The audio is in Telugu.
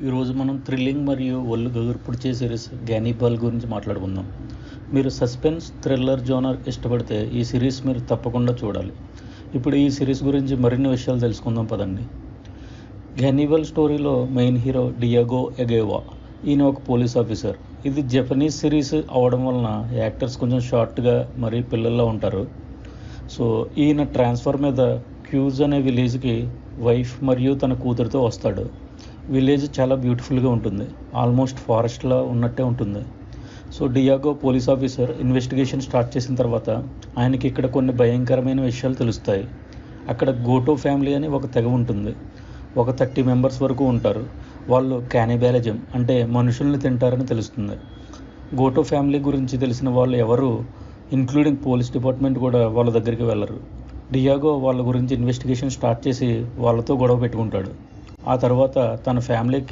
ఈరోజు మనం థ్రిల్లింగ్ మరియు ఒళ్ళు గగుర్పుడిచే సిరీస్ గ్యానిబల్ గురించి మాట్లాడుకుందాం. మీరు సస్పెన్స్ థ్రిల్లర్ జోనర్ ఇష్టపడితే ఈ సిరీస్ మీరు తప్పకుండా చూడాలి. ఇప్పుడు ఈ సిరీస్ గురించి మరిన్ని విషయాలు తెలుసుకుందాం పదండి. గ్యానిబల్ స్టోరీలో మెయిన్ హీరో డియాగో ఎగేవా. ఈయన ఒక పోలీస్ ఆఫీసర్. ఇది జపనీస్ సిరీస్ అవడం వలన యాక్టర్స్ కొంచెం షార్ట్గా మరి పిల్లల్లో ఉంటారు. సో ఈయన ట్రాన్స్ఫర్ మీద క్యూజ్ అనే విలేజ్కి వైఫ్ మరియు తన కూతురితో వస్తాడు. విలేజ్ చాలా బ్యూటిఫుల్గా ఉంటుంది, ఆల్మోస్ట్ ఫారెస్ట్లా ఉన్నట్టే ఉంటుంది. So Diego police officer investigation start చేసిన తర్వాత ఆయనకి ఇక్కడ కొన్ని భయంకరమైన విషయాలు తెలుస్తాయి. అక్కడ గోటో ఫ్యామిలీ అని ఒక తెగ ఉంటుంది. ఒక 30 మెంబర్స్ వరకు ఉంటారు. వాళ్ళు క్యానిబాలిజం అంటే మనుషుల్ని తింటారని తెలుస్తుంది. గోటో ఫ్యామిలీ గురించి తెలిసిన వాళ్ళు ఎవరు, ఇంక్లూడింగ్ పోలీస్ డిపార్ట్మెంట్ కూడా వాళ్ళ దగ్గరికి వెళ్ళరు. డియాగో వాళ్ళ గురించి ఇన్వెస్టిగేషన్ స్టార్ట్ చేసి వాళ్ళతో గొడవ పెట్టుకుంటాడు. ఆ తర్వాత తన ఫ్యామిలీకి